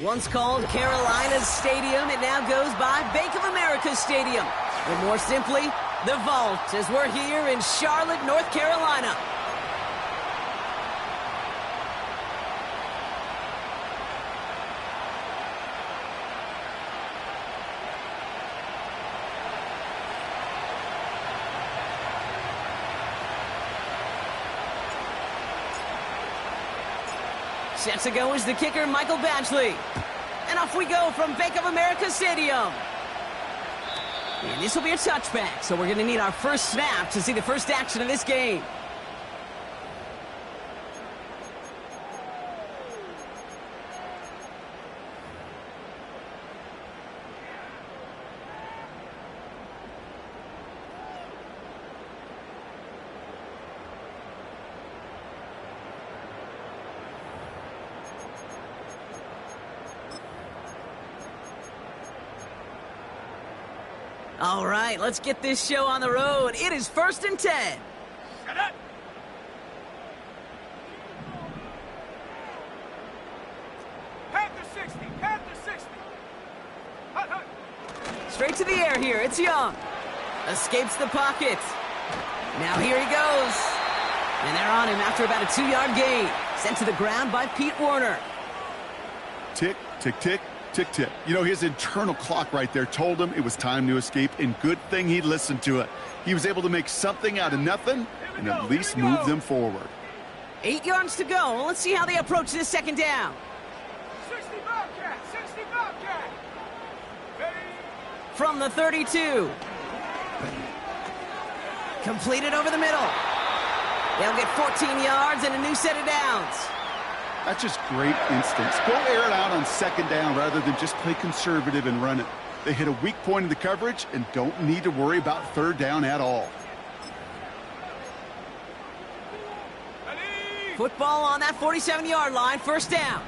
Once called Carolina's Stadium, it now goes by Bank of America Stadium, or more simply, the Vault, as we're here in Charlotte, North Carolina. Set to go is the kicker, Michael Badgley. And off we go from Bank of America Stadium. And this will be a touchback, so we're going to need our first snap to see the first action of this game. All right, let's get this show on the road. It is 1st and 10. Shut up. Panther 60, Panther 60. Hut, hut. Straight to the air here, it's Young. Escapes the pocket. Now here he goes. And they're on him after about a 2-yard gain. Sent to the ground by Pete Werner. Tick, tick, tick. Tick-tick. You know, his internal clock right there told him it was time to escape, and good thing he listened to it. He was able to make something out of nothing and at least move them forward. 8 yards to go. Well, let's see how they approach this second down. 60 Bobcat, 60 Bobcat. Ready? From the 32. Completed over the middle. They'll get 14 yards and a new set of downs. That's just great instincts. Go air it out on second down rather than just play conservative and run it. They hit a weak point in the coverage and don't need to worry about third down at all. Football on that 47-yard line, first down.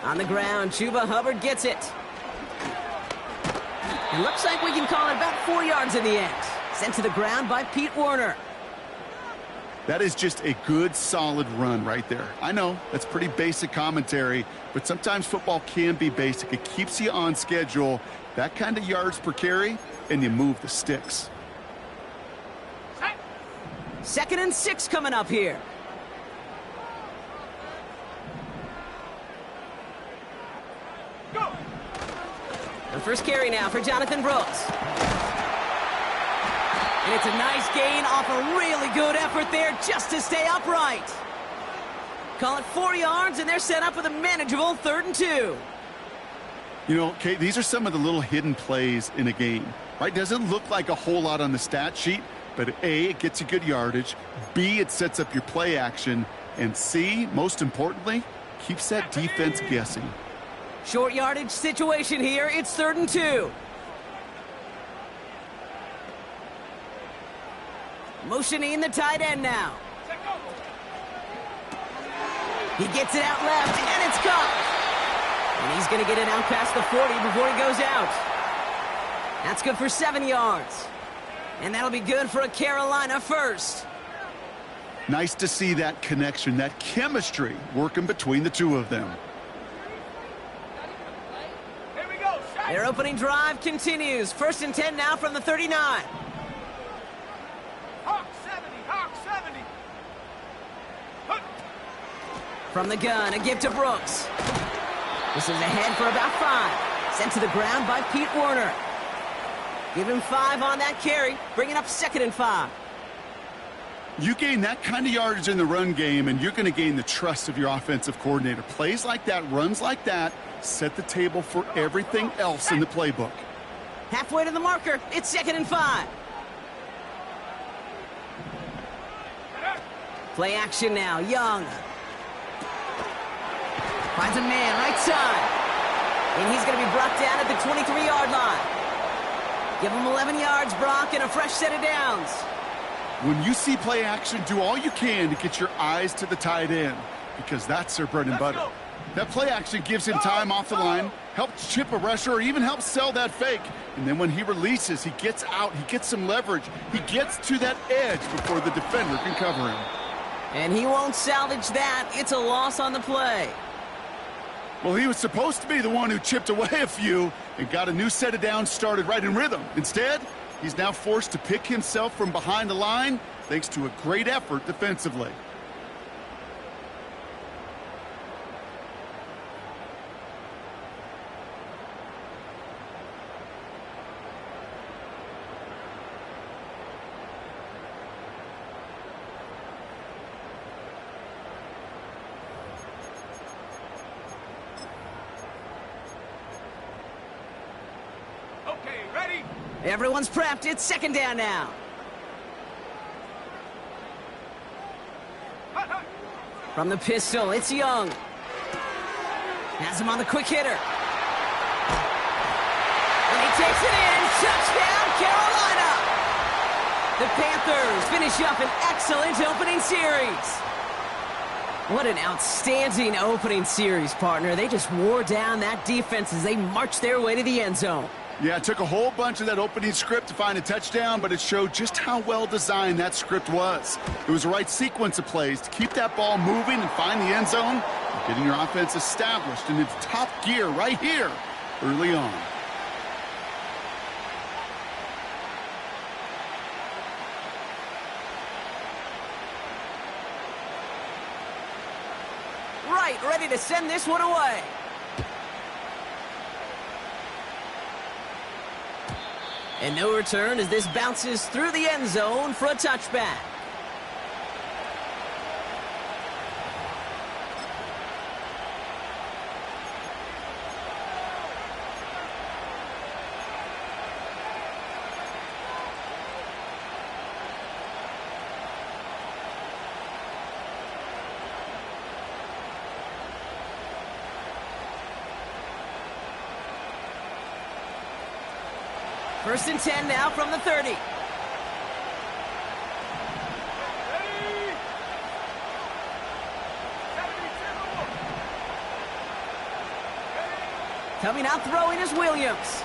On the ground, Chuba Hubbard gets it. It looks like we can call it about 4 yards in the end. Sent to the ground by Pete Werner. That is just a good, solid run right there. I know, that's pretty basic commentary, but sometimes football can be basic. It keeps you on schedule, that kind of yards per carry, and you move the sticks. 2nd and 6 coming up here. Go. The first carry now for Jonathan Brooks. And it's a nice gain off a really good effort there just to stay upright. Call it 4 yards, and they're set up with a manageable 3rd and 2. You know, Kate, these are some of the little hidden plays in a game, right? Doesn't look like a whole lot on the stat sheet, but A, it gets you good yardage, B, it sets up your play action, and C, most importantly, keeps that defense guessing. Short yardage situation here. It's 3rd and 2. Motioning the tight end now. He gets it out left, and it's caught. And he's going to get it out past the 40 before he goes out. That's good for 7 yards. And that'll be good for a Carolina first. Nice to see that connection, that chemistry working between the two of them. Their opening drive continues. 1st and 10 now from the 39. Talk 70. Huh. From the gun, a give to Brooks. This is ahead for about 5. Sent to the ground by Pete Werner. Give him 5 on that carry, bringing up 2nd and 5. You gain that kind of yardage in the run game, and you're going to gain the trust of your offensive coordinator. Plays like that, runs like that, set the table for everything else in the playbook. Halfway to the marker, it's 2nd and 5. Play action now, Young. Finds a man, right side. And he's going to be brought down at the 23-yard line. Give him 11 yards, Brock, and a fresh set of downs. When you see play action, do all you can to get your eyes to the tight end, because that's their bread and butter. That play action gives him time off the line, helps chip a rusher, or even helps sell that fake. And then when he releases, he gets out, he gets some leverage. He gets to that edge before the defender can cover him. And he won't salvage that. It's a loss on the play. Well, he was supposed to be the one who chipped away a few and got a new set of downs started right in rhythm. Instead, he's now forced to pick himself from behind the line thanks to a great effort defensively. Okay, ready? Everyone's prepped. It's 2nd down now. Hut, hut. From the pistol, it's Young. Has him on the quick hitter. And he takes it in. Touchdown, Carolina! The Panthers finish up an excellent opening series. What an outstanding opening series, partner. They just wore down that defense as they marched their way to the end zone. Yeah, it took a whole bunch of that opening script to find a touchdown, but it showed just how well designed that script was. It was the right sequence of plays to keep that ball moving and find the end zone, and getting your offense established in its top gear right here early on. Right, ready to send this one away. And no return as this bounces through the end zone for a touchback. First and 10 now from the 30. Ready? Coming out throwing is Williams.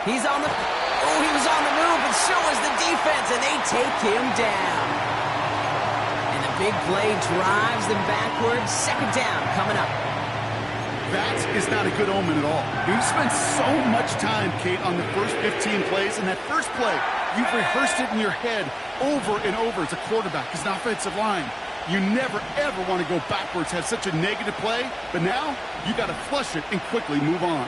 He's on the... Oh, he was on the move, and so was the defense, and they take him down. And the big play drives them backwards. 2nd down coming up. That is not a good omen at all. You've spent so much time, Kate, on the first 15 plays, and that first play, you've rehearsed it in your head over and over as a quarterback, as an offensive line. You never, ever want to go backwards, have such a negative play, but now you got to flush it and quickly move on.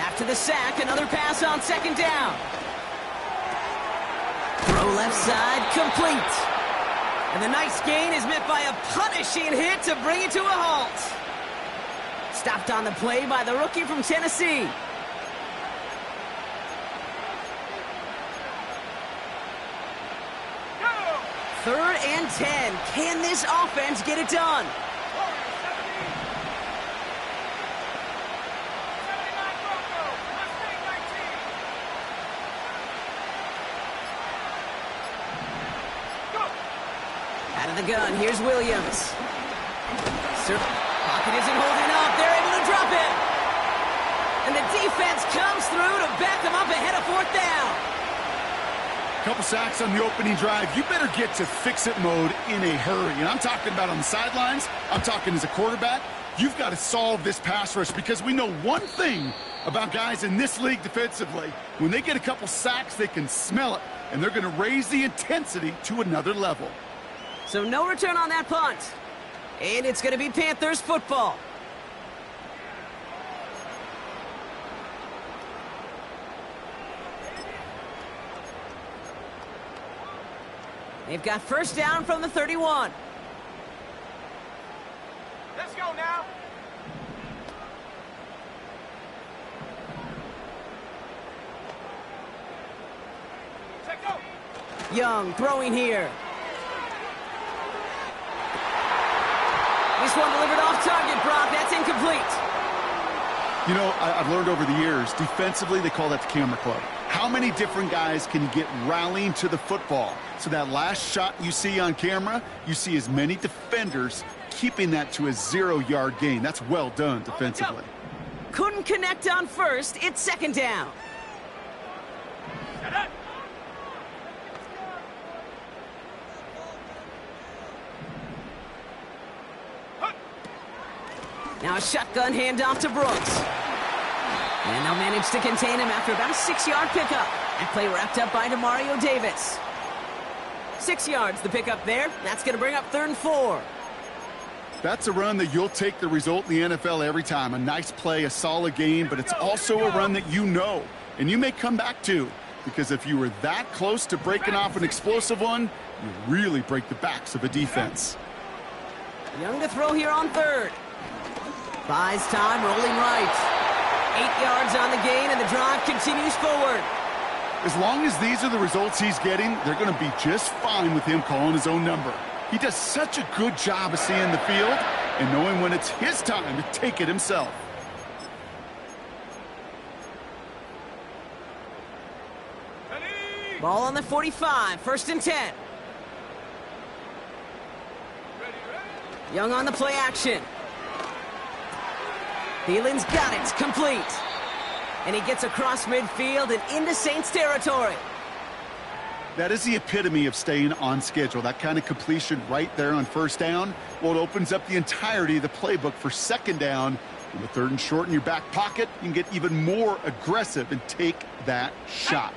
After the sack, another pass on 2nd down. Throw left side, complete. And the nice gain is met by a punishing hit to bring it to a halt. Stopped on the play by the rookie from Tennessee. Go! 3rd and 10. Can this offense get it done? Warriors 70. 79 Bronco. Mustang 19. Go! Out of the gun, here's Williams. Pocket isn't holding up. They're able to drop it. And the defense comes through to back them up ahead of 4th down. Couple sacks on the opening drive. You better get to fix-it mode in a hurry. And I'm talking about on the sidelines. I'm talking as a quarterback. You've got to solve this pass rush because we know one thing about guys in this league defensively. When they get a couple sacks, they can smell it, and they're going to raise the intensity to another level. So no return on that punt. And it's going to be Panthers football. They've got first down from the 31. Let's go now. Set go. Young throwing here. This one delivered off target, Brock. That's incomplete. You know, I've learned over the years, defensively, they call that the camera club. How many different guys can get rallying to the football? So that last shot you see on camera, you see as many defenders keeping that to a 0-yard gain. That's well done defensively. Couldn't connect on first. It's second down. Set up. Now a shotgun handoff to Brooks. And they'll manage to contain him after about a 6-yard pickup. That play wrapped up by Demario Davis. 6 yards the pickup there. That's going to bring up 3rd and 4. That's a run that you'll take the result in the NFL every time. A nice play, a solid game, but it's also a run that you know, and you may come back to, because if you were that close to breaking off an explosive one, you really break the backs of a defense. Young to throw here on 3rd. Buys time, rolling right. 8 yards on the gain, and the drive continues forward. As long as these are the results he's getting, they're going to be just fine with him calling his own number. He does such a good job of seeing the field and knowing when it's his time to take it himself. Ready. Ball on the 45, 1st and 10. Ready. Young on the play action. Thielen's got it, complete. And he gets across midfield and into Saints territory. That is the epitome of staying on schedule. That kind of completion right there on 1st down. Well, it opens up the entirety of the playbook for 2nd down. And with 3rd and short in your back pocket, you can get even more aggressive and take that shot.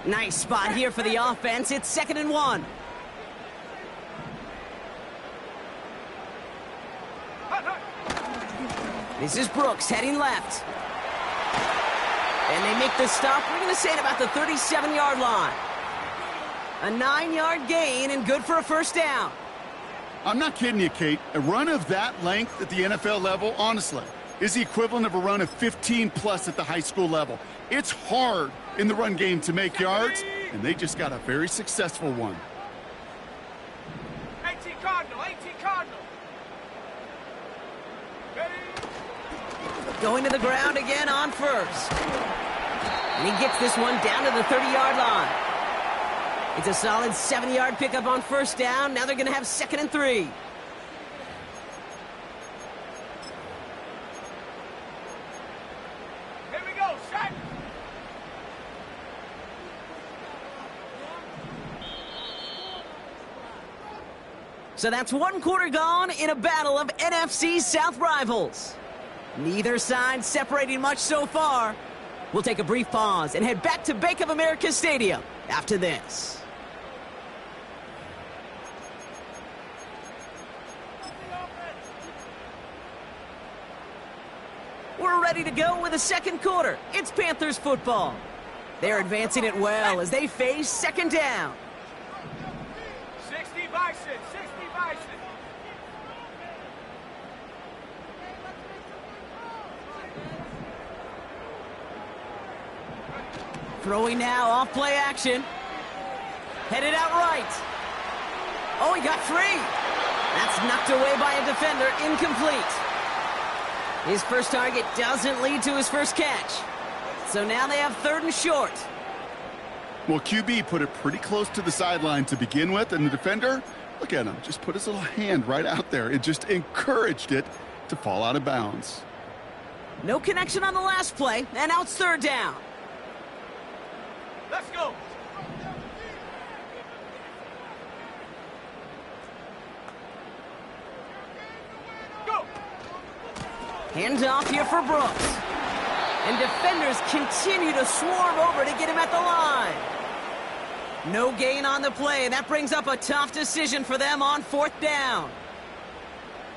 Nice spot here for the offense. It's 2nd and 1. This is Brooks heading left. And they make the stop. We're going to say it about the 37-yard line. A 9-yard gain and good for a 1st down. I'm not kidding you, Kate. A run of that length at the NFL level, honestly, is the equivalent of a run of 15+ at the high school level. It's hard in the run game to make yards, and they just got a very successful one. 18 Cardinal, 18 Cardinal. Ready. Going to the ground again on 1st. And he gets this one down to the 30-yard line. It's a solid 7-yard pickup on 1st down. Now they're going to have 2nd and 3. Here we go, set. So that's 1 quarter gone in a battle of NFC South rivals. Neither side separating much so far. We'll take a brief pause and head back to Bank of America Stadium after this. We're ready to go with the 2nd quarter. It's Panthers football. They're advancing it well as they face 2nd down. 60 Bison, 60 Bison. Throwing now off play action. Headed out right. Oh, he got 3. That's knocked away by a defender, incomplete. His first target doesn't lead to his first catch. So now they have 3rd and short. Well, QB put it pretty close to the sideline to begin with, and the defender, look at him, just put his little hand right out there. It just encouraged it to fall out of bounds. No connection on the last play, and now it's 3rd down. Let's go. Go. Hands off here for Brooks. And defenders continue to swarm over to get him at the line. No gain on the play, and that brings up a tough decision for them on 4th down.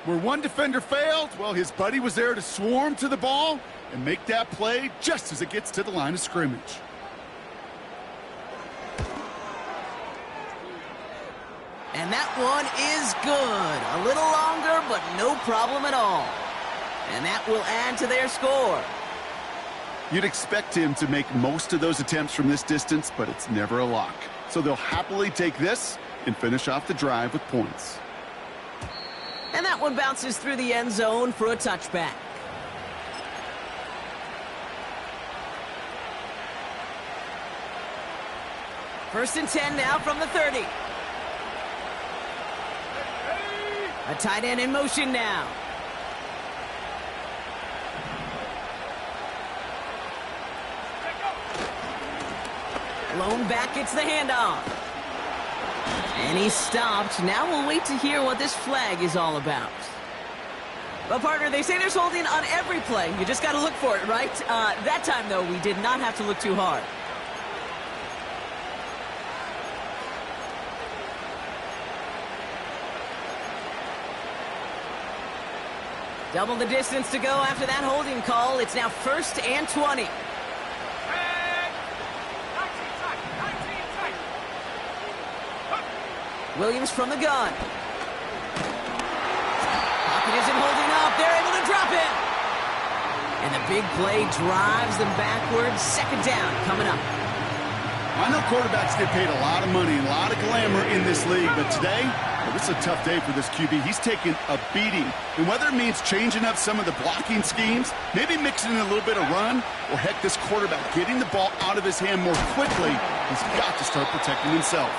Where one defender failed, well, his buddy was there to swarm to the ball and make that play just as it gets to the line of scrimmage. And that one is good. A little longer, but no problem at all. And that will add to their score. You'd expect him to make most of those attempts from this distance, but it's never a lock. So they'll happily take this and finish off the drive with points. And that one bounces through the end zone for a touchback. First and 10 now from the 30. A tight end in motion now. Blown back, gets the handoff. And he's stopped. Now we'll wait to hear what this flag is all about. Well, partner, they say there's holding on every play. You just got to look for it, right? That time, though, we did not have to look too hard. Double the distance to go after that holding call. It's now 1st and 20. Williams from the gun. Pocket isn't holding up. They're able to drop it. And the big play drives them backwards. 2nd down coming up. I know quarterbacks get paid a lot of money and a lot of glamour in this league, but today, well, this is a tough day for this QB. He's taking a beating. And whether it means changing up some of the blocking schemes, maybe mixing in a little bit of run, or heck, this quarterback getting the ball out of his hand more quickly, he's got to start protecting himself.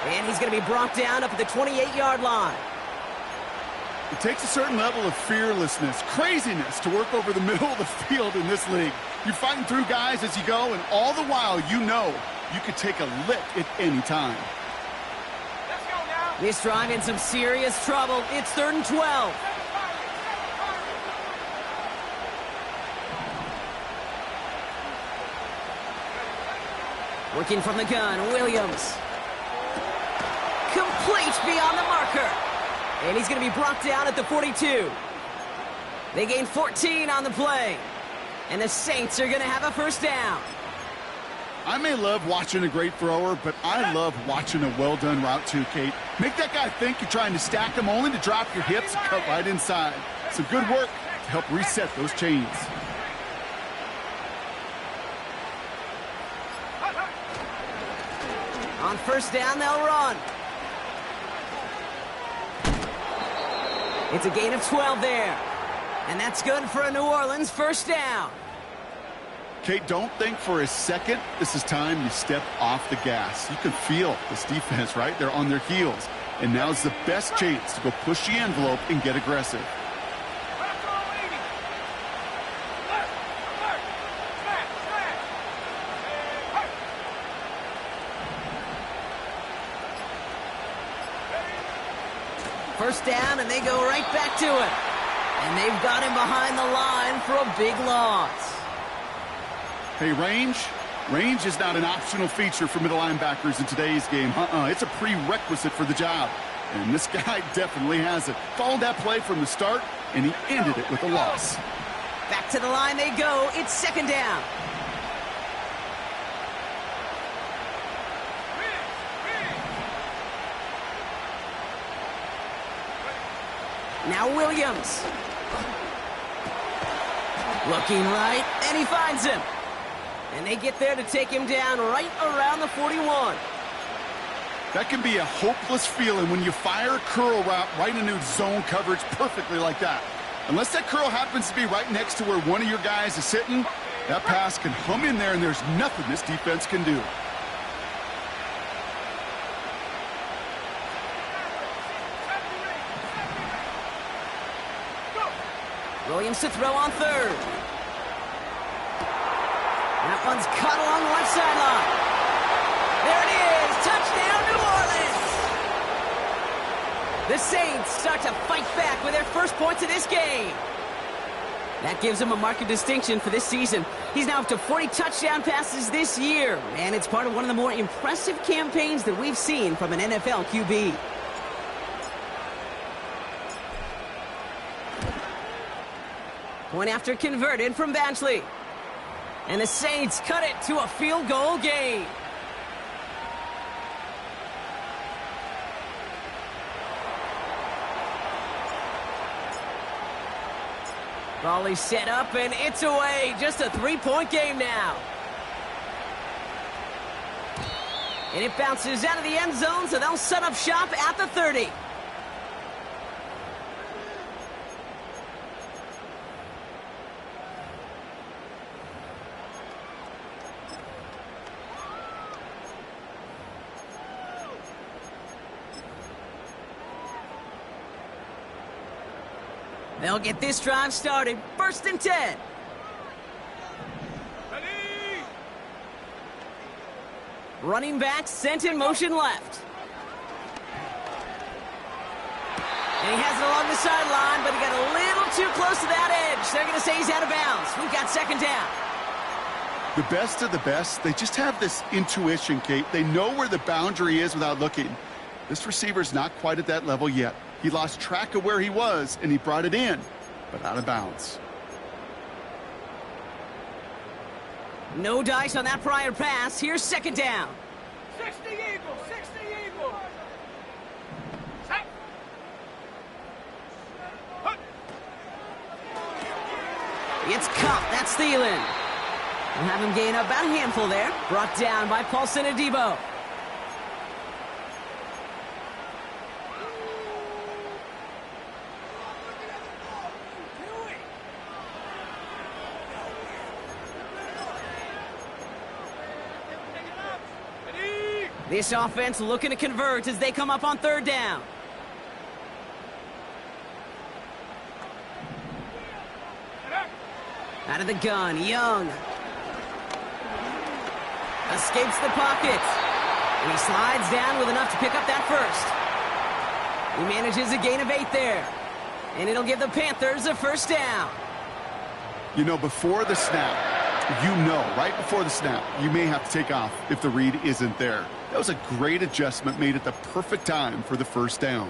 And he's going to be brought down up at the 28-yard line. It takes a certain level of fearlessness, craziness to work over the middle of the field in this league. You're fighting through guys as you go, and all the while you know you could take a lick at any time. Let's go now. This drive in some serious trouble. It's 3rd and 12. Working from the gun, Williams. Complete beyond the marker. And he's going to be brought down at the 42. They gain 14 on the play. And the Saints are going to have a 1st down. I may love watching a great thrower, but I love watching a well-done route too, Kate. Make that guy think you're trying to stack him only to drop your hips and cut right inside. Some good work to help reset those chains. On 1st down, they'll run. It's a gain of 12 there. And that's good for a New Orleans 1st down. Kate, don't think for a second this is time you step off the gas. You can feel this defense, right? They're on their heels. And now's the best chance to go push the envelope and get aggressive. First down, and they go right back to it. And they've got him behind the line for a big loss. Hey, range is not an optional feature for middle linebackers in today's game. It's a prerequisite for the job. And this guy definitely has it. Followed that play from the start, and he ended it with a loss. Back to the line they go. It's 2nd down. Now Williams. Looking right, and he finds him. And they get there to take him down right around the 41. That can be a hopeless feeling when you fire a curl route right into zone coverage perfectly like that. Unless that curl happens to be right next to where one of your guys is sitting, that pass can hum in there and there's nothing this defense can do. Williams to throw on 3rd. That one's cut along the left sideline. There it is. Touchdown, New Orleans. The Saints start to fight back with their first points of this game. That gives him a marked distinction for this season. He's now up to 40 touchdown passes this year, and it's part of one of the more impressive campaigns that we've seen from an NFL QB. Point after converted from Badgley. And the Saints cut it to a field goal game. Volley set up, and it's away. Just a 3-point game now. And it bounces out of the end zone, so they'll set up shop at the 30. They'll get this drive started. 1st and 10. Ready? Running back sent in motion left. And he has it along the sideline, but he got a little too close to that edge. They're going to say he's out of bounds. We've got 2nd down. The best of the best, they just have this intuition, Kate. They know where the boundary is without looking. This receiver's not quite at that level yet. He lost track of where he was, and he brought it in, but out of bounds. No dice on that prior pass. Here's 2nd down. 60 Eagles, 60 Eagles. Set. Hut. It's Cup. That's Thielen. We'll have him gain about a handful there. Brought down by Paulson Adebo. This offense looking to convert as they come up on 3rd down. Out of the gun, Young. Escapes the pocket. And he slides down with enough to pick up that 1st. He manages a gain of 8 there. And it'll give the Panthers a 1st down. You know, before the snap, right before the snap, you may have to take off if the read isn't there. That was a great adjustment made at the perfect time for the 1st down.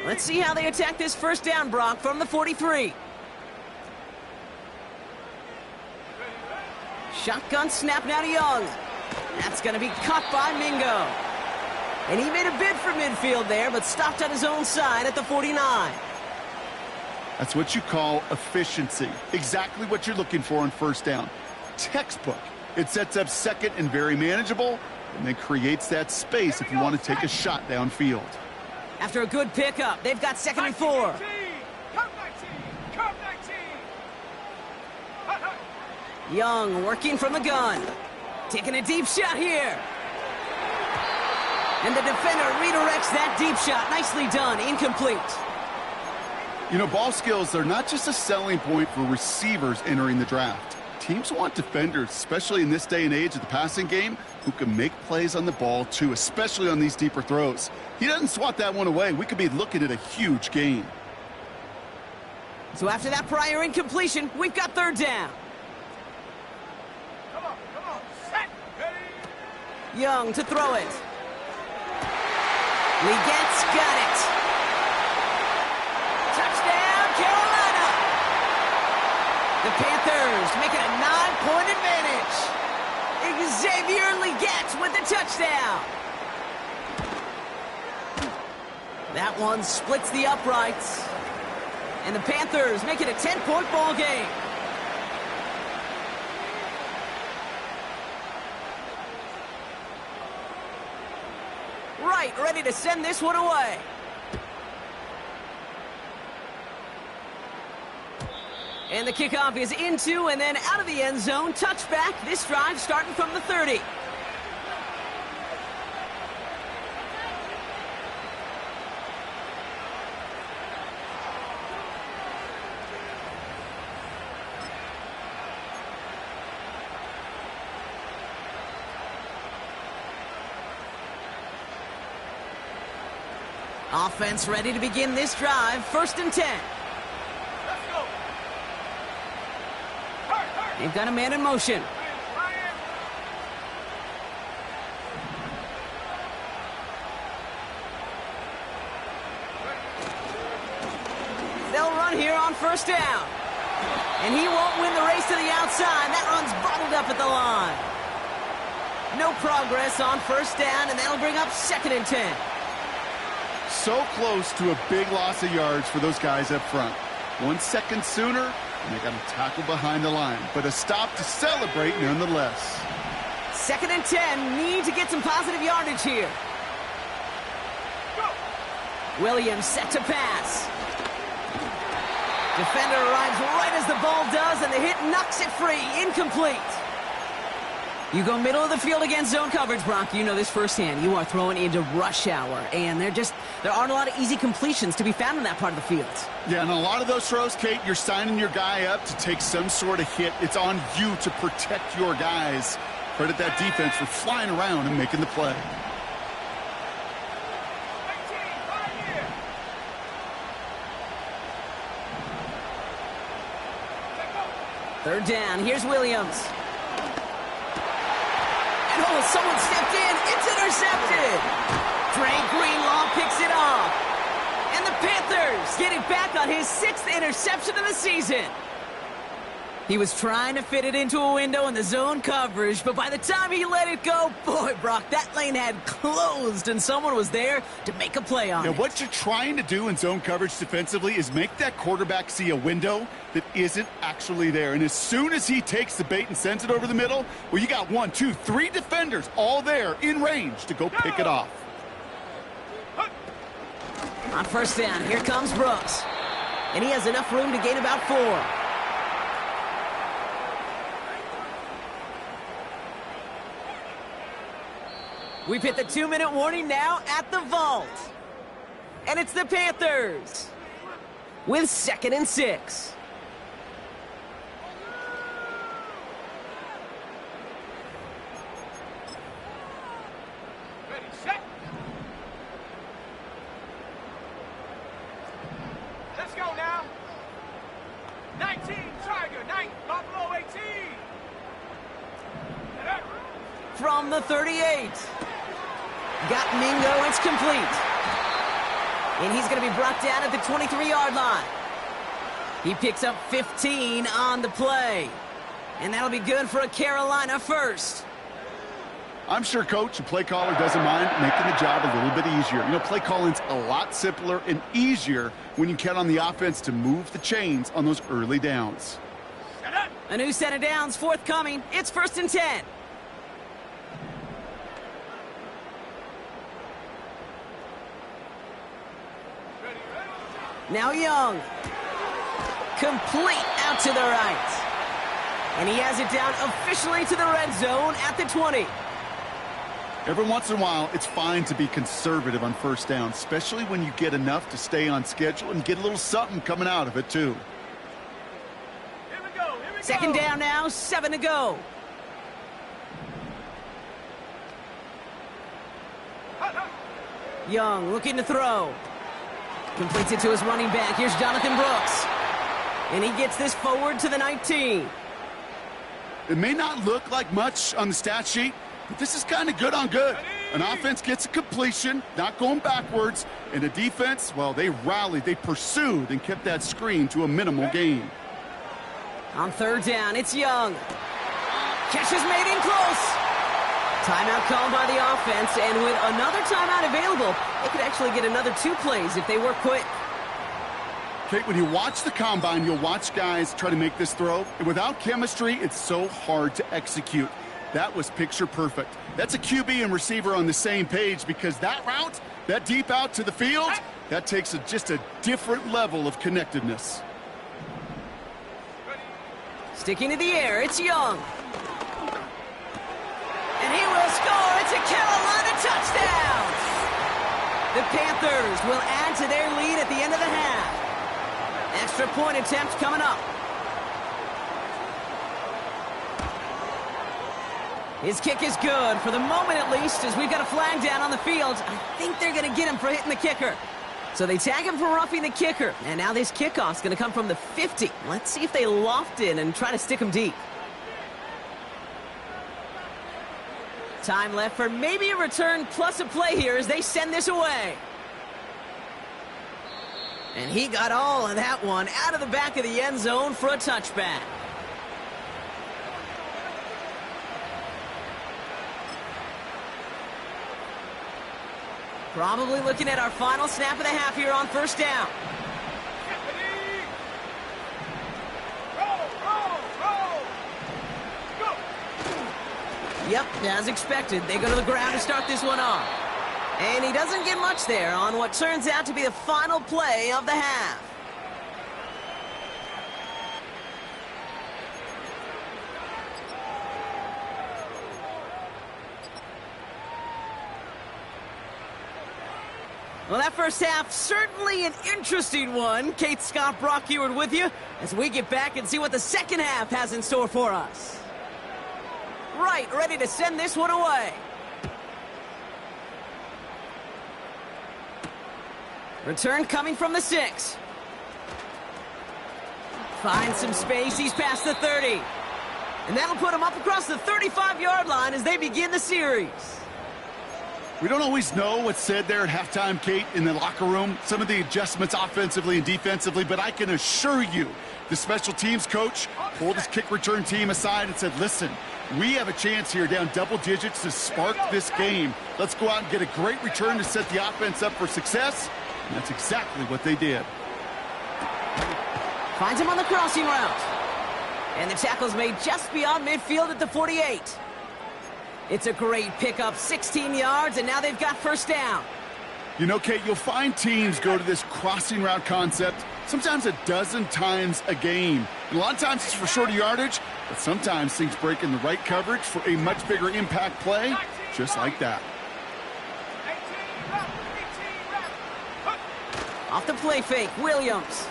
Let's see how they attack this 1st down, Brock, from the 43. Shotgun snap now to Young. That's going to be caught by Mingo. And he made a bid for midfield there, but stopped on his own side at the 49. That's what you call efficiency. Exactly what you're looking for on 1st down. Textbook. It sets up 2nd and very manageable, and then creates that space if you want to take a shot downfield. After a good pickup, they've got 2nd and 4. Come 19, come 19. Young working from the gun. Taking a deep shot here. And the defender redirects that deep shot. Nicely done. Incomplete. You know, ball skills are not just a selling point for receivers entering the draft. Teams want defenders, especially in this day and age of the passing game, who can make plays on the ball too, especially on these deeper throws. He doesn't swat that one away. We could be looking at a huge gain. So after that prior incompletion, we've got 3rd down. Come on, set. Ready? Young to throw it. Legette's got it. Touchdown, Carolina! The Panthers make it a 9-point advantage. Xavier Legette with the touchdown. That one splits the uprights. And the Panthers make it a 10-point ball game. Right, ready to send this one away. And the kickoff is into and then out of the end zone. Touchback. This drive starting from the 30. Offense ready to begin this drive. 1st and 10. Let's go. They've got a man in motion. They'll run here on first down. And he won't win the race to the outside. That run's bottled up at the line. No progress on first down, and that'll bring up 2nd and 10. So close to a big loss of yards for those guys up front. 1 second sooner, and they got a tackle behind the line. But a stop to celebrate nonetheless. 2nd and 10, need to get some positive yardage here. Williams set to pass. Defender arrives right as the ball does, and the hit knocks it free. Incomplete. You go middle of the field against zone coverage, Brock. You know this firsthand. You are throwing into rush hour, and there aren't a lot of easy completions to be found in that part of the field. Yeah, and a lot of those throws, Kate, you're signing your guy up to take some sort of hit. It's on you to protect your guys. Credit that defense for flying around and making the play. 3rd down. Here's Williams. And someone stepped in. It's intercepted. Dre Greenlaw picks it off. And the Panthers get it back on his 6th interception of the season. He was trying to fit it into a window in the zone coverage, but by the time he let it go, boy, Brock, that lane had closed, and someone was there to make a play on it. What you're trying to do in zone coverage defensively is make that quarterback see a window that isn't actually there. And as soon as he takes the bait and sends it over the middle, well, you got 1, 2, 3 defenders all there in range to go pick it off. On first down, here comes Brooks. And he has enough room to gain about 4. We've hit the 2-minute warning now at the vault. And it's the Panthers with 2nd and 6. Ready, set. Let's go now. 19, Tiger, 9, Buffalo 18. From the 38. Got Mingo, it's complete. And he's going to be brought down at the 23-yard line. He picks up 15 on the play. And that'll be good for a Carolina first. I'm sure coach and play caller doesn't mind making the job a little bit easier. Play calling's a lot simpler and easier when you count on the offense to move the chains on those early downs. A new set of downs forthcoming. It's 1st and 10. Now Young. Complete out to the right. And he has it down officially to the red zone at the 20. Every once in a while, it's fine to be conservative on first down, especially when you get enough to stay on schedule and get a little something coming out of it, too. Here we go. 2nd down now, 7 to go. Young looking to throw. Completes it to his running back. Here's Jonathan Brooks. And he gets this forward to the 19. It may not look like much on the stat sheet, but this is kind of good on good. An offense gets a completion, not going backwards, and the defense, well, they rallied, they pursued, and kept that screen to a minimal gain. On 3rd down, it's Young. Catch is made in close. Timeout called by the offense, and with another timeout available, they could actually get another 2 plays if they work quick. Kate, when you watch the combine, you'll watch guys try to make this throw, and without chemistry, it's so hard to execute. That was picture perfect. That's a QB and receiver on the same page, because that route, that deep out to the field, that takes just a different level of connectedness. Sticking to the air, it's Young. And he will score. It's a Carolina touchdown. The Panthers will add to their lead at the end of the half. Extra point attempt coming up. His kick is good, for the moment at least, as we've got a flag down on the field. I think they're going to get him for hitting the kicker. So they tag him for roughing the kicker. And now this kickoff's going to come from the 50. Let's see if they loft in and try to stick him deep. Time left for maybe a return plus a play here as they send this away. And he got all of that one out of the back of the end zone for a touchback. Probably looking at our final snap of the half here on first down. Yep, as expected, they go to the ground to start this one off. And he doesn't get much there on what turns out to be the final play of the half. Well, that first half, certainly an interesting one. Kate, Scott, Brock Ewart with you as we get back and see what the second half has in store for us. Right, ready to send this one away. Return coming from the 6. Finds some space, he's past the 30. And that'll put him up across the 35-yard line as they begin the series. We don't always know what's said there at halftime, Kate, in the locker room. Some of the adjustments offensively and defensively, but I can assure you the special teams coach pulled his kick return team aside and said, listen, we have a chance here down double digits to spark this game. Let's go out and get a great return to set the offense up for success. And that's exactly what they did. Finds him on the crossing route. And the tackle's made just beyond midfield at the 48. It's a great pickup, 16 yards, and now they've got first down. You know, Kate, you'll find teams go to this crossing route concept sometimes a dozen times a game. And a lot of times it's for shorter yardage, but sometimes things break in the right coverage for a much bigger impact play, just like that. Off the play fake, Williams.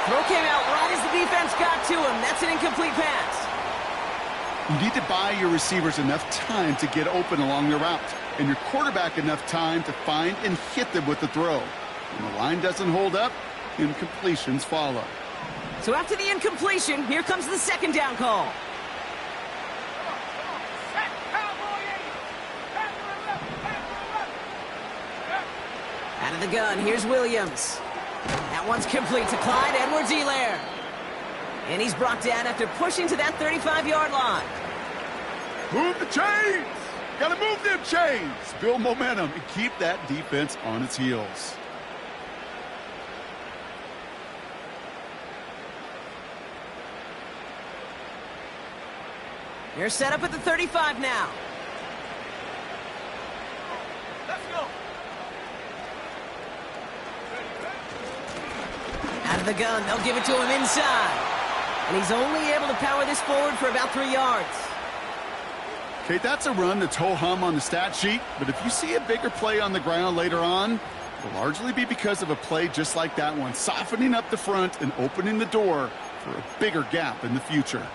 Throw came out right as the defense got to him. That's an incomplete pass. You need to buy your receivers enough time to get open along the route, and your quarterback enough time to find and hit them with the throw. When the line doesn't hold up, incompletions follow. So after the incompletion, here comes the second down call. Out of the gun, here's Williams. That one's complete to Clyde Edwards-Helaire. And he's brought down after pushing to that 35-yard line. Move the chains! Gotta move them chains! Build momentum and keep that defense on its heels. They're set up at the 35 now. Let's go. Out of the gun, they'll give it to him inside. And he's only able to power this forward for about 3 yards. Okay, that's a run that's ho-hum on the stat sheet, but if you see a bigger play on the ground later on, it'll largely be because of a play just like that one, softening up the front and opening the door for a bigger gap in the future.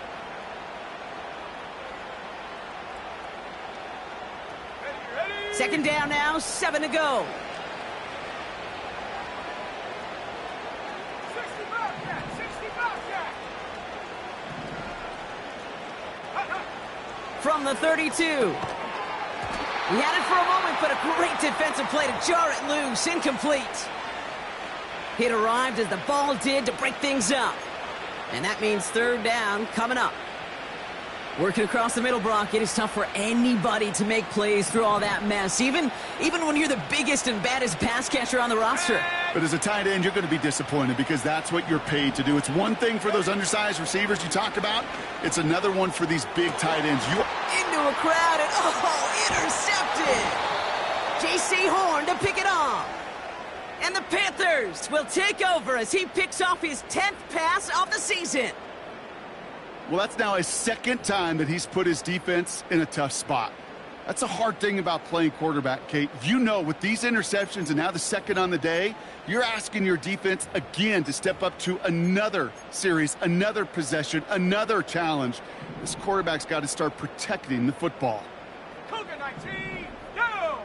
Second down now, 7 to go. From the 32. He had it for a moment, but a great defensive play to jar it loose. Incomplete. It arrived as the ball did to break things up. And that means third down coming up. Working across the middle, Brock, it is tough for anybody to make plays through all that mess, even when you're the biggest and baddest pass catcher on the roster. But as a tight end, you're going to be disappointed because that's what you're paid to do. It's one thing for those undersized receivers you talked about. It's another one for these big tight ends. Into a crowd and, intercepted! J.C. Horn to pick it off. And the Panthers will take over as he picks off his 10th pass of the season. Well, that's now his second time that he's put his defense in a tough spot. That's a hard thing about playing quarterback, Kate. You know, with these interceptions and now the second on the day, you're asking your defense again to step up to another series, another possession, another challenge. This quarterback's got to start protecting the football. Cougar 19, go!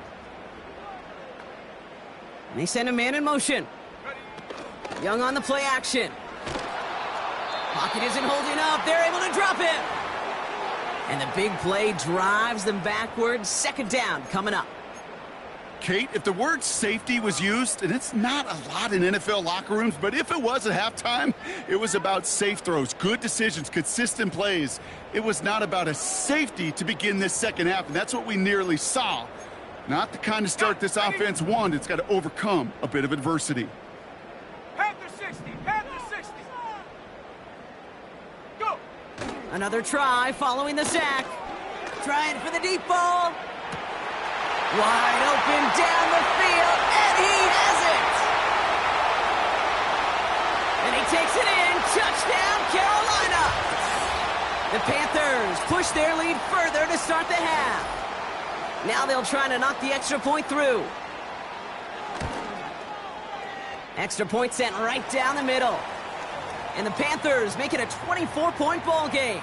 And they send a man in motion. Young on the play action. Pocket isn't holding up. They're able to drop him. And the big play drives them backwards. Second down coming up. Kate, if the word safety was used, and it's not a lot in NFL locker rooms, but if it was at halftime, it was about safe throws, good decisions, consistent plays. It was not about a safety to begin this second half, and that's what we nearly saw. Not the kind of start this offense wanted. It's got to overcome a bit of adversity. Panther 60, Panther 60. Go. Another try following the sack. Trying for the deep ball. Wide open down the field, and he has it! And he takes it in. Touchdown, Carolina! The Panthers push their lead further to start the half. Now they'll try to knock the extra point through. Extra point sent right down the middle. And the Panthers make it a 24-point ball game.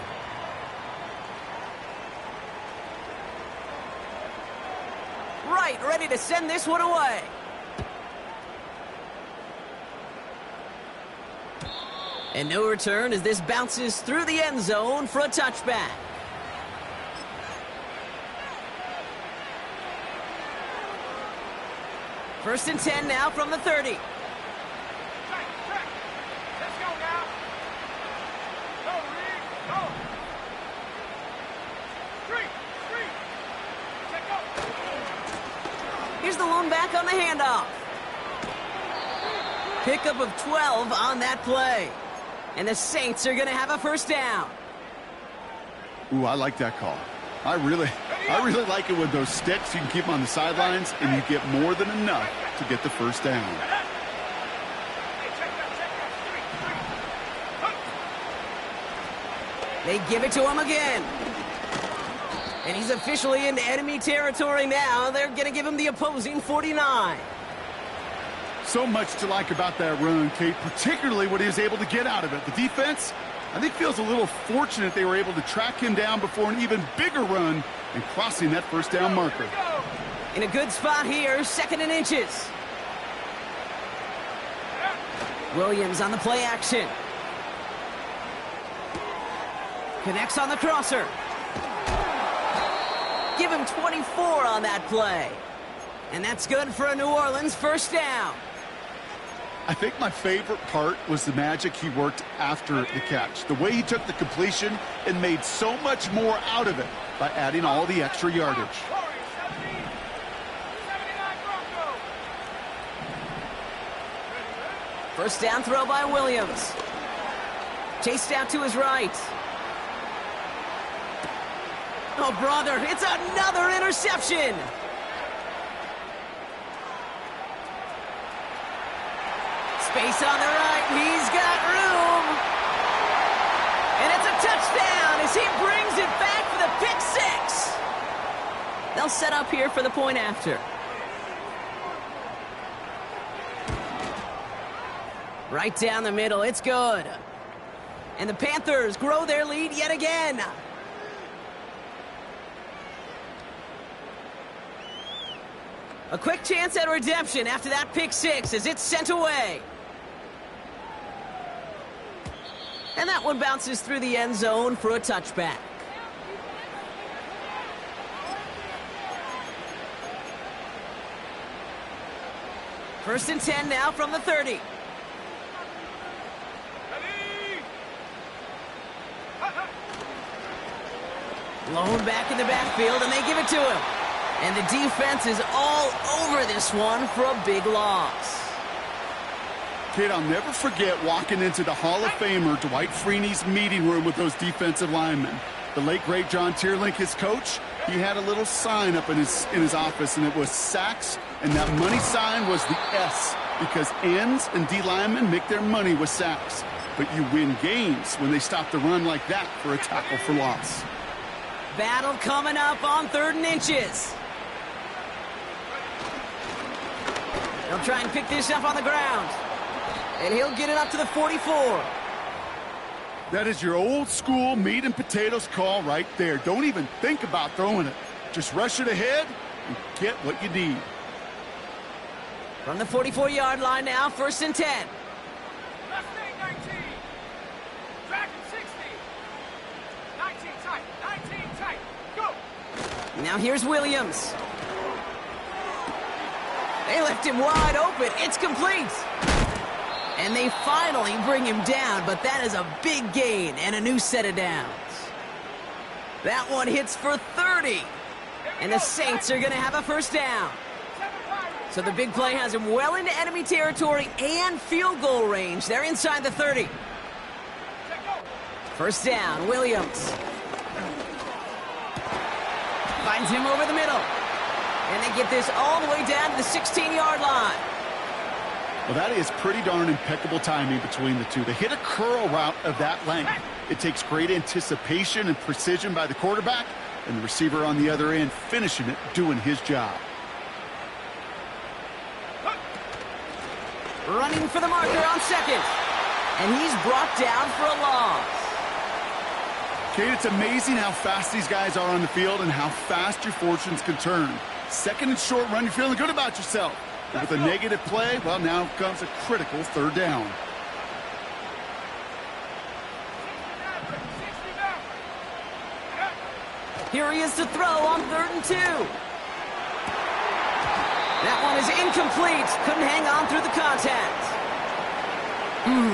Right, ready to send this one away. And no return as this bounces through the end zone for a touchback. First and 10 now from the 30. Check. Let's go now. Go, Reed. Go. Three. Check up. Here's the lone back on the handoff. Pickup of 12 on that play. And the Saints are going to have a first down. Ooh, I like that call. I really like it with those sticks. You can keep them on the sidelines, and you get more than enough to get the first down. Hey, check that. They give it to him again. And he's officially in enemy territory now. They're going to give him the opposing 49. So much to like about that run, Kate, particularly what he was able to get out of it. The defense, I think, feels a little fortunate they were able to track him down before an even bigger run and crossing that first down marker. In a good spot here, second and inches. Williams on the play action. Connects on the crosser. Give him 24 on that play. And that's good for a New Orleans first down. I think my favorite part was the magic he worked after the catch. The way he took the completion and made so much more out of it by adding all the extra yardage. First down throw by Williams. Chased out to his right. Oh, brother, it's another interception. Space on the right. He's got room. And it's a touchdown as he brings it back for the pick six. They'll set up here for the point after. Right down the middle. It's good. And the Panthers grow their lead yet again. A quick chance at redemption after that pick six as it's sent away. And that one bounces through the end zone for a touchback. First and 10 now from the 30. Lone back in the backfield, and they give it to him. And the defense is all over this one for a big loss. Kid, I'll never forget walking into the Hall of Famer Dwight Freeney's meeting room with those defensive linemen. The late, great John Tierlink, his coach, he had a little sign up in his office, and it was sacks, and that money sign was the S, because ends and D linemen make their money with sacks. But you win games when they stop the run like that for a tackle for loss. Battle coming up on 3rd and inches. They'll try and pick this up on the ground. And he'll get it up to the 44. That is your old school meat and potatoes call right there. Don't even think about throwing it. Just rush it ahead and get what you need. From the 44-yard line now, 1st and 10. Mustang 19. Dragon 60. 19 tight. 19 tight. Now here's Williams. They left him wide open. It's complete. And they finally bring him down, but that is a big gain and a new set of downs. That one hits for 30. And the Saints are going to have a first down. So the big play has him well into enemy territory and field goal range. They're inside the 30. First down, Williams. Finds him over the middle. And they get this all the way down to the 16-yard line. Well, that is pretty darn impeccable timing between the two. They hit a curl route of that length. It takes great anticipation and precision by the quarterback, and the receiver on the other end finishing it, doing his job. Running for the marker on second. And he's brought down for a loss. Kate, it's amazing how fast these guys are on the field and how fast your fortunes can turn. Second and short run, you're feeling good about yourself. And with a negative play, well, now comes a critical third down. Here he is to throw on 3rd and 2. That one is incomplete. Couldn't hang on through the contact.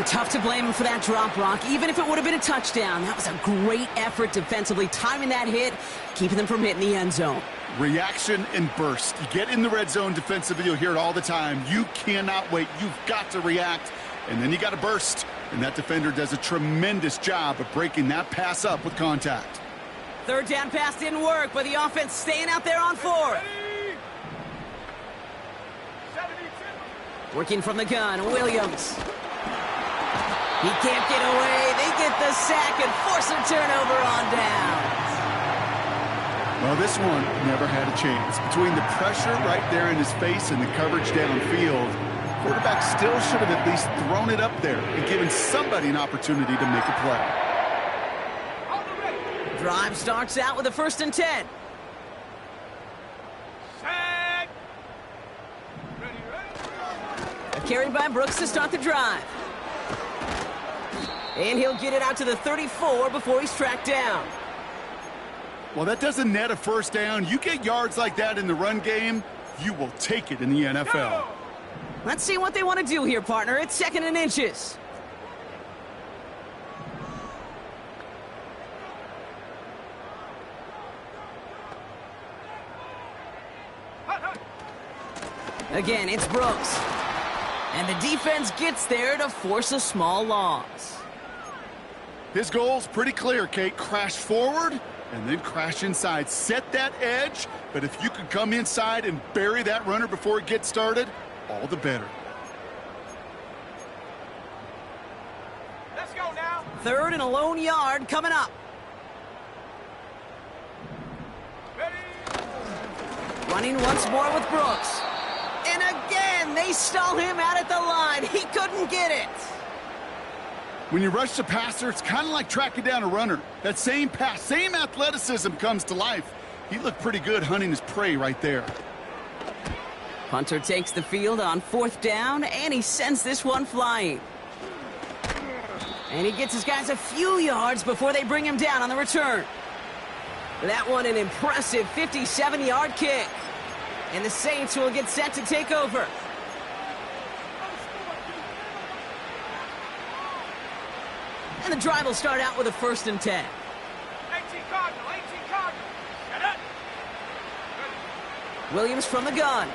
Tough to blame him for that drop, Brock. Even if it would have been a touchdown, that was a great effort defensively, timing that hit, keeping them from hitting the end zone. Reaction and burst. You get in the red zone defensively, you'll hear it all the time. You cannot wait. You've got to react, and then you got to burst. And that defender does a tremendous job of breaking that pass up with contact. Third down pass didn't work, but the offense staying out there on 4th. Working from the gun, Williams. He can't get away. They get the sack and force a turnover on downs. Well, this one never had a chance. Between the pressure right there in his face and the coverage downfield, quarterback still should have at least thrown it up there and given somebody an opportunity to make a play. Drive starts out with a 1st and 10. A carry by Brooks to start the drive. And he'll get it out to the 34 before he's tracked down. Well, that doesn't net a first down. You get yards like that in the run game, you will take it in the NFL. Let's see what they want to do here, partner. It's 2nd and inches. Again, it's Brooks. And the defense gets there to force a small loss. His goal's pretty clear, Kate. Crash forward and then crash inside. Set that edge, but if you can come inside and bury that runner before it gets started, all the better. Let's go now. 3rd and a lone yard coming up. Ready. Running once more with Brooks. And again, they stall him out at the line. He couldn't get it. When you rush the passer, it's kind of like tracking down a runner. That same pass, same athleticism comes to life. He looked pretty good hunting his prey right there. Hunter takes the field on 4th down, and he sends this one flying. And he gets his guys a few yards before they bring him down on the return. That one an impressive 57-yard kick. And the Saints will get set to take over. And the drive will start out with a 1st and 10. 18 Cardinal, 18 Cardinal. Get up. Williams from the gun.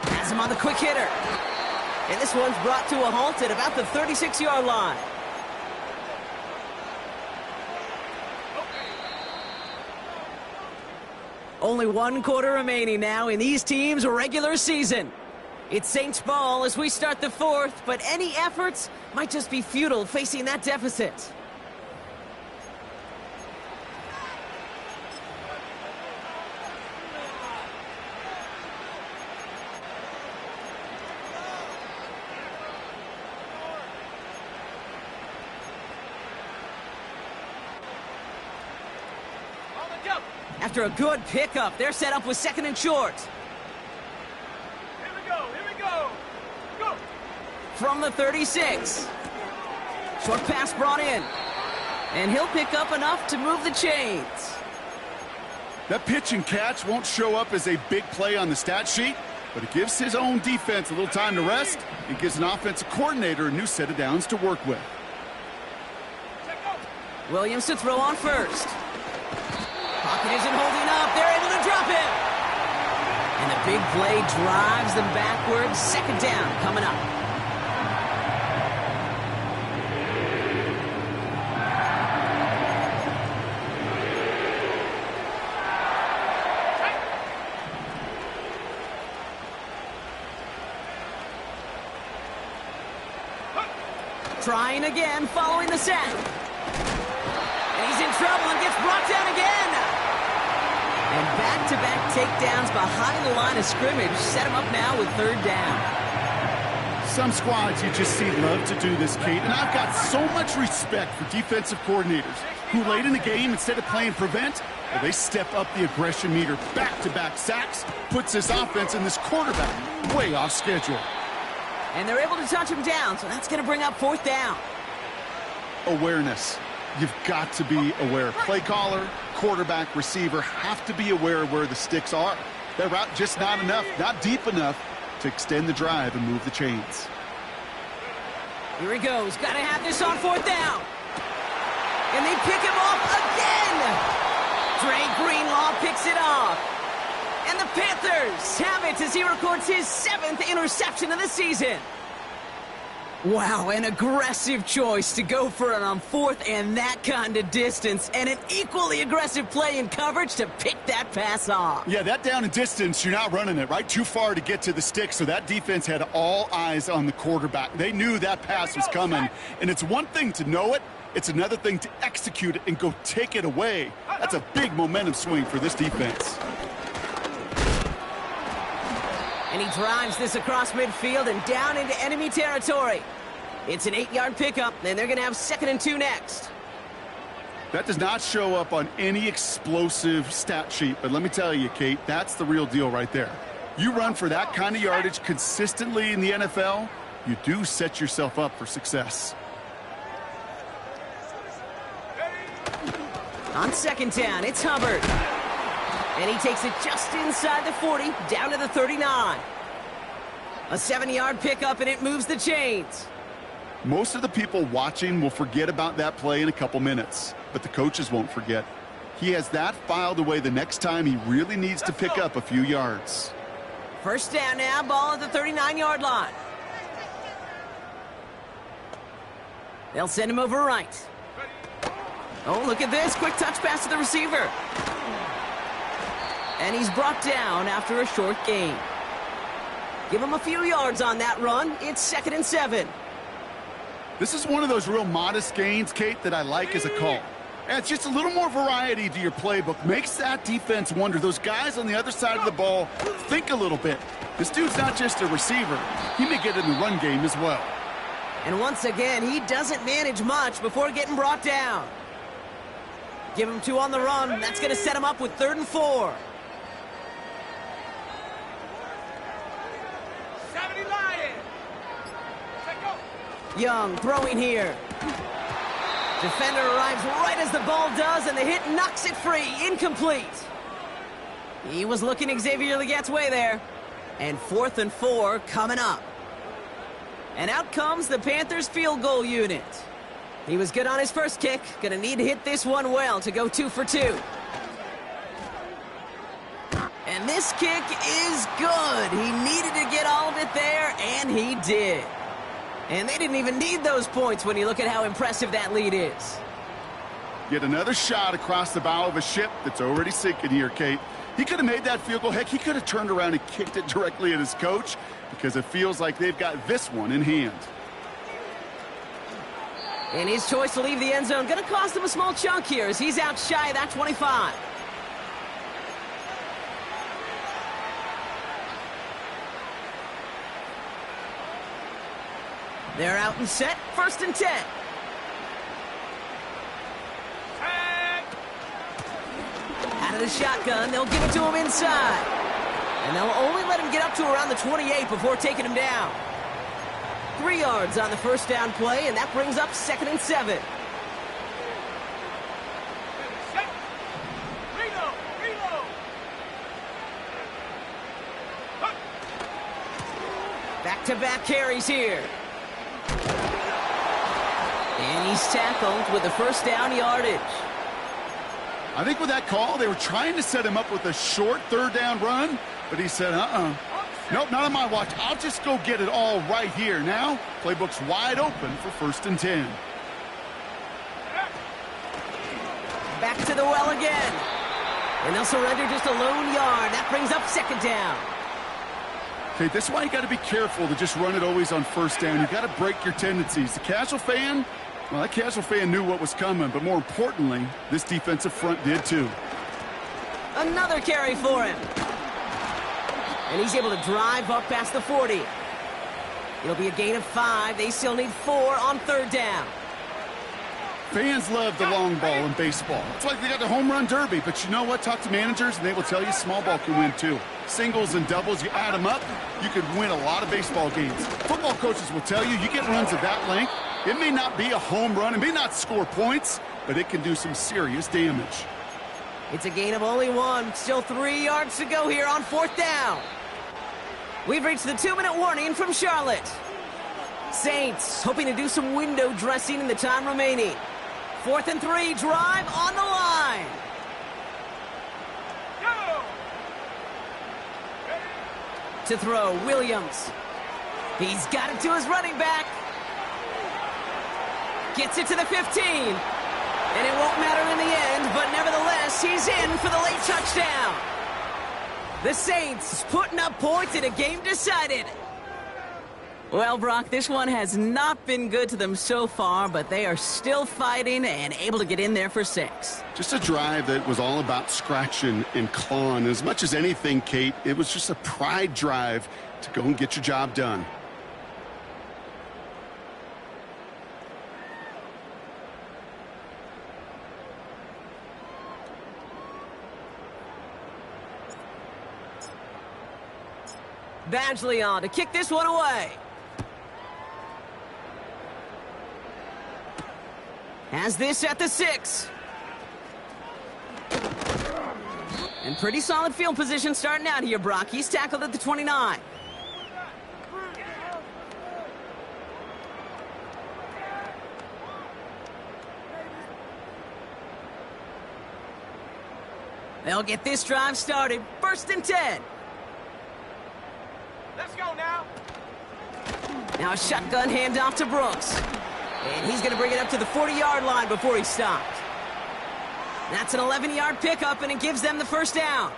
Has him on the quick hitter. And this one's brought to a halt at about the 36-yard line. Only 1 quarter remaining now in these teams' regular season. It's Saints ball as we start the 4th, but any efforts might just be futile facing that deficit. After a good pickup, they're set up with 2nd and short. Here we go, here we go. Go. From the 36. Short pass brought in. And he'll pick up enough to move the chains. That pitch and catch won't show up as a big play on the stat sheet, but it gives his own defense a little time to rest. It gives an offensive coordinator a new set of downs to work with. Williams to throw on first. Pocket isn't holding up. They're able to drop him. And the big play drives them backwards. Second down coming up. Trying again, following the sack. And he's in trouble and gets brought down again. And back-to-back takedowns behind the line of scrimmage set him up now with third down. Some squads you just see love to do this, Kate, and I've got so much respect for defensive coordinators who late in the game, instead of playing prevent, well, they step up the aggression meter. Back-to-back sacks puts this offense and this quarterback way off schedule. And they're able to touch him down, so that's going to bring up fourth down. Awareness. You've got to be aware. Play caller, quarterback, receiver have to be aware of where the sticks are. That route just not enough, not deep enough to extend the drive and move the chains. Here he goes. Got to have this on fourth down. And they pick him off again. Dre Greenlaw picks it off. And the Panthers have it as he records his 7th interception of the season. Wow, an aggressive choice to go for it on fourth and that kind of distance. And an equally aggressive play in coverage to pick that pass off. Yeah, that down and distance, you're not running it, right? Too far to get to the stick, so that defense had all eyes on the quarterback. They knew that pass was coming. And it's one thing to know it. It's another thing to execute it and go take it away. That's a big momentum swing for this defense. And he drives this across midfield and down into enemy territory. It's an 8-yard pickup, and they're going to have 2nd and 2 next. That does not show up on any explosive stat sheet, but let me tell you, Kate, that's the real deal right there. You run for that kind of yardage consistently in the NFL, you do set yourself up for success. On 2nd down, it's Hubbard. And he takes it just inside the 40, down to the 39. A 7-yard pickup, and it moves the chains. Most of the people watching will forget about that play in a couple minutes, but the coaches won't forget. He has that filed away the next time he really needs to pick up a few yards. First down now, ball at the 39-yard line. They'll send him over right. Oh, look at this. Quick touch pass to the receiver. And he's brought down after a short gain. Give him a few yards on that run. It's 2nd and 7. This is one of those real modest gains, Kate, that I like as a call. And it's just a little more variety to your playbook. Makes that defense wonder. Those guys on the other side of the ball think a little bit. This dude's not just a receiver. He may get in the run game as well. And once again, he doesn't manage much before getting brought down. Give him 2 on the run. That's going to set him up with 3rd and 4. Young throwing here. Defender arrives right as the ball does, and the hit knocks it free. Incomplete. He was looking Xavier Legette's way there. And 4th and 4 coming up. And out comes the Panthers field goal unit. He was good on his first kick. Gonna need to hit this one well to go 2 for 2. And this kick is good. He needed to get all of it there, and he did. And they didn't even need those points when you look at how impressive that lead is. Yet another shot across the bow of a ship that's already sinking here, Kate. He could have made that field goal. Heck, he could have turned around and kicked it directly at his coach because it feels like they've got this one in hand. And his choice to leave the end zone going to cost him a small chunk here as he's out shy of that 25. They're out and set, 1st and 10. Out of the shotgun, they'll give it to him inside. And they'll only let him get up to around the 28 before taking him down. 3 yards on the first down play, and that brings up 2nd and 7. Back-to-back carries here. And he's tackled with the first down yardage. I think with that call, they were trying to set him up with a short third down run, but he said, nope, not on my watch. I'll just go get it all right here. Now, playbook's wide open for 1st and 10. Back to the well again. And they'll surrender just a lone yard. That brings up 2nd down. Okay, this is why you got to be careful to just run it always on 1st down. You got to break your tendencies. The casual fan, well, that casual fan knew what was coming, but more importantly, this defensive front did too. Another carry for him. And he's able to drive up past the 40. It'll be a gain of 5. They still need 4 on 3rd down. Fans love the long ball in baseball. It's like they got the home run derby, but you know what? Talk to managers, and they will tell you small ball can win too. Singles and doubles, you add them up, you could win a lot of baseball games. Football coaches will tell you, you get runs of that length, it may not be a home run, it may not score points, but it can do some serious damage. It's a gain of only 1. Still 3 yards to go here on 4th down. We've reached the 2-minute warning from Charlotte. Saints hoping to do some window dressing in the time remaining. 4th and 3, drive on the line. To throw, Williams. He's got it to his running back. Gets it to the 15. And it won't matter in the end, but nevertheless, he's in for the late touchdown. The Saints putting up points in a game decided. Well, Brock, this one has not been good to them so far, but they are still fighting and able to get in there for 6. Just a drive that was all about scratching and clawing. As much as anything, Kate, it was just a pride drive to go and get your job done. Badgley on to kick this one away. Has this at the 6. And pretty solid field position starting out here, Brock. He's tackled at the 29. They'll get this drive started. 1st and 10. Let's go now. Now a shotgun handoff to Brooks. And he's going to bring it up to the 40-yard line before he stopped. That's an 11-yard pickup, and it gives them the 1st down.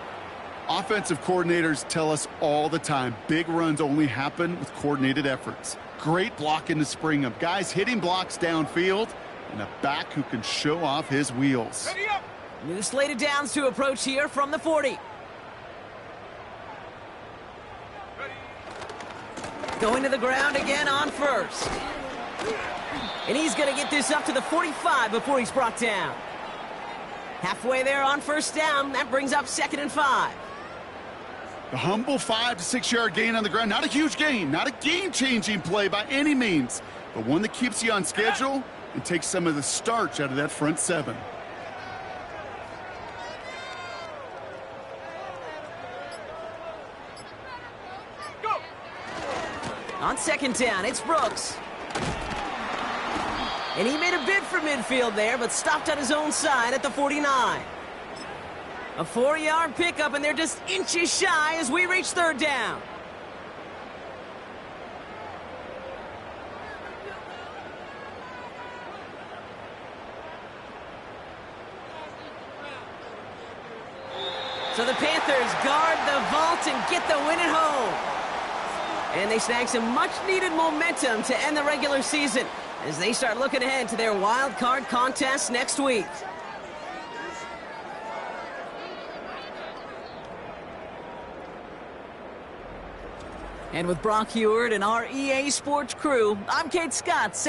Offensive coordinators tell us all the time, big runs only happen with coordinated efforts. Great blocking to spring them. Guys hitting blocks downfield, and a back who can show off his wheels. Ready up. New slated downs to approach here from the 40. Going to the ground again on 1st. And he's going to get this up to the 45 before he's brought down. Halfway there on 1st down. That brings up 2nd and 5. The humble 5 to 6 yard gain on the ground. Not a huge gain, not a game-changing play by any means, but one that keeps you on schedule and takes some of the starch out of that front 7. Go. On 2nd down, it's Brooks. And he made a bid for midfield there, but stopped on his own side at the 49. A 4-yard pickup, and they're just inches shy as we reach 3rd down. So the Panthers guard the vault and get the win at home. And they snag some much-needed momentum to end the regular season as they start looking ahead to their wild card contest next week. And with Brock Heward and our EA Sports crew, I'm Kate Scott.